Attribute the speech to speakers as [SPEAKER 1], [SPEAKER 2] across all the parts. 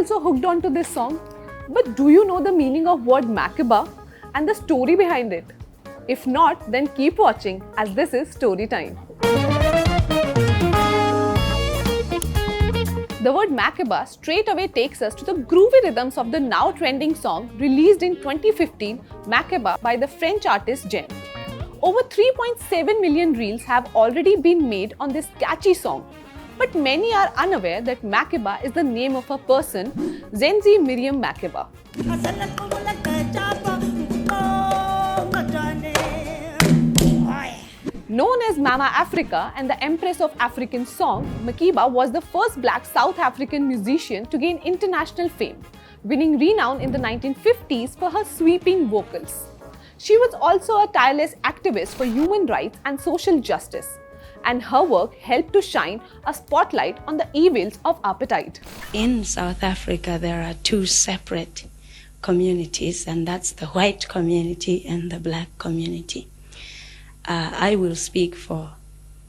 [SPEAKER 1] also hooked on to this song. But do you know the meaning of word Makeba and the story behind it? If not, then keep watching as this is story time. The word Makeba straight away takes us to the groovy rhythms of the now trending song released in 2015, Makeba, by the French artist Jain. Over 3.7 million reels have already been made on this catchy song. But many are unaware that Makeba is the name of a person, Zenzi Miriam Makeba. Known as Mama Africa and the Empress of African Song, Makeba was the first black South African musician to gain international fame, winning renown in the 1950s for her sweeping vocals. She was also a tireless activist for human rights and social justice, and her work helped to shine a spotlight on the evils of apartheid.
[SPEAKER 2] In South Africa, there are two separate communities, and that's the white community and the black community. I will speak for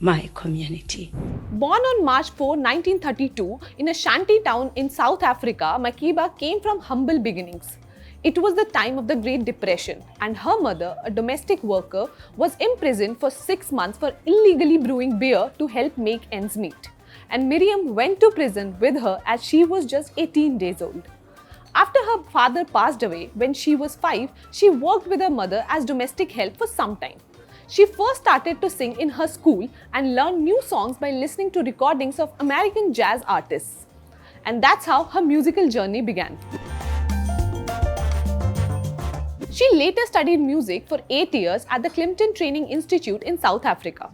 [SPEAKER 2] my community.
[SPEAKER 1] Born on March 4, 1932, in a shanty town in South Africa, Makeba came from humble beginnings. It was the time of the Great Depression, and her mother, a domestic worker, was imprisoned for 6 months for illegally brewing beer to help make ends meet. And Miriam went to prison with her as she was just 18 days old. After her father passed away when she was 5, she worked with her mother as domestic help for some time. She first started to sing in her school and learned new songs by listening to recordings of American jazz artists. And that's how her musical journey began. She later studied music for 8 years at the Clinton Training Institute in South Africa.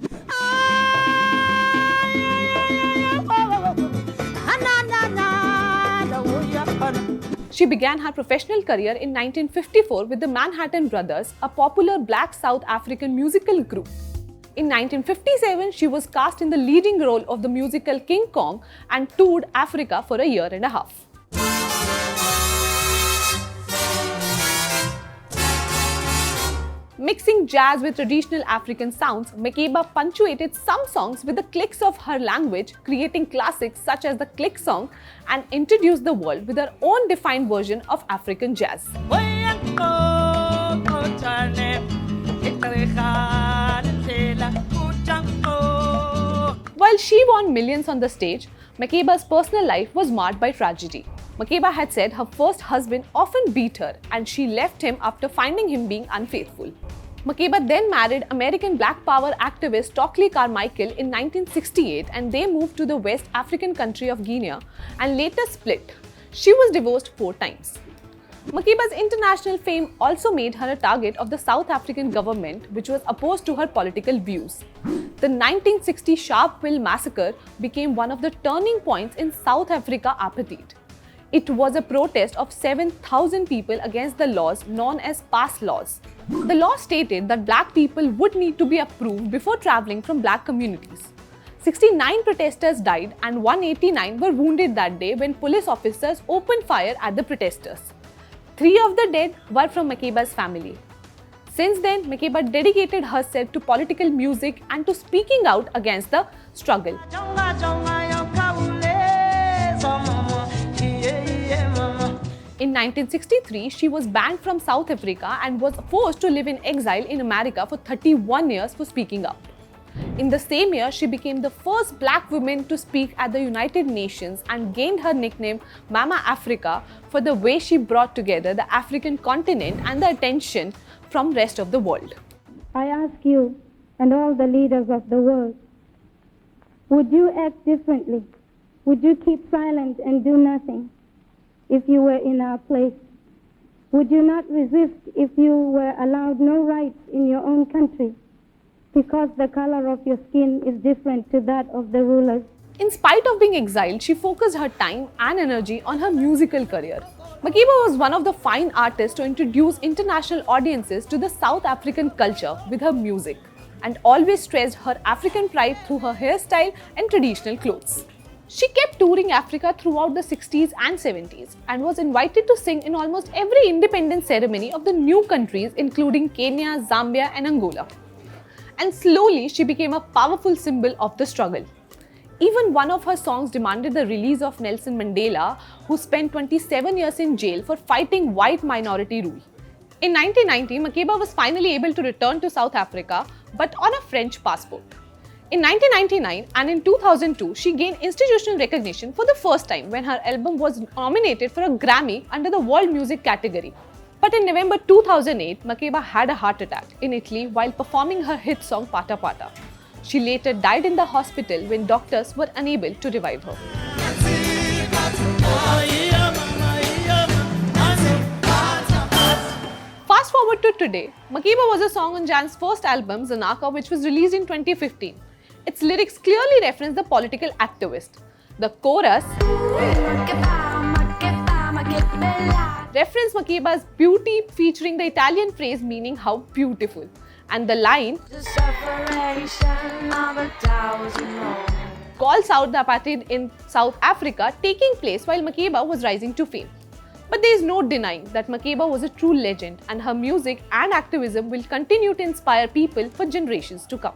[SPEAKER 1] She began her professional career in 1954 with the Manhattan Brothers, a popular black South African musical group. In 1957, she was cast in the leading role of the musical King Kong and toured Africa for a year and a half. Mixing jazz with traditional African sounds, Makeba punctuated some songs with the clicks of her language, creating classics such as the click song, and introduced the world with her own defined version of African jazz. While she won millions on the stage, Makeba's personal life was marred by tragedy. Makeba had said her first husband often beat her and she left him after finding him being unfaithful. Makeba then married American Black Power activist Stokely Carmichael in 1968 and they moved to the West African country of Guinea and later split. She was divorced 4 times. Makeba's international fame also made her a target of the South African government, which was opposed to her political views. The 1960 Sharpeville massacre became one of the turning points in South Africa apartheid. It was a protest of 7,000 people against the laws known as pass laws. The law stated that black people would need to be approved before traveling from black communities. 69 protesters died and 189 were wounded that day when police officers opened fire at the protesters. 3 of the dead were from Makeba's family. Since then, Makeba dedicated herself to political music and to speaking out against the struggle. In 1963, she was banned from South Africa and was forced to live in exile in America for 31 years for speaking up. In the same year, she became the first black woman to speak at the United Nations and gained her nickname Mama Africa for the way she brought together the African continent and the attention from the rest of the world.
[SPEAKER 3] I ask you and all the leaders of the world, would you act differently? Would you keep silent and do nothing if you were in our place? Would you not resist if you were allowed no rights in your own country because the color of your skin is different to that of the rulers?
[SPEAKER 1] In spite of being exiled, she focused her time and energy on her musical career. Makeba was one of the fine artists to introduce international audiences to the South African culture with her music and always stressed her African pride through her hairstyle and traditional clothes. She kept touring Africa throughout the 60s and 70s and was invited to sing in almost every independence ceremony of the new countries including Kenya, Zambia and Angola. And slowly she became a powerful symbol of the struggle. Even one of her songs demanded the release of Nelson Mandela, who spent 27 years in jail for fighting white minority rule. In 1990, Makeba was finally able to return to South Africa, but on a French passport. In 1999 and in 2002, she gained institutional recognition for the first time when her album was nominated for a Grammy under the World Music category. But in November 2008, Makeba had a heart attack in Italy while performing her hit song Pata Pata. She later died in the hospital when doctors were unable to revive her. Fast forward to today, Makeba was a song on Jain's first album, Zanaka, which was released in 2015. Its lyrics clearly reference the political activist. The chorus reference Makeba's beauty, featuring the Italian phrase meaning how beautiful. And the line calls out the apartheid in South Africa taking place while Makeba was rising to fame. But there is no denying that Makeba was a true legend, and her music and activism will continue to inspire people for generations to come.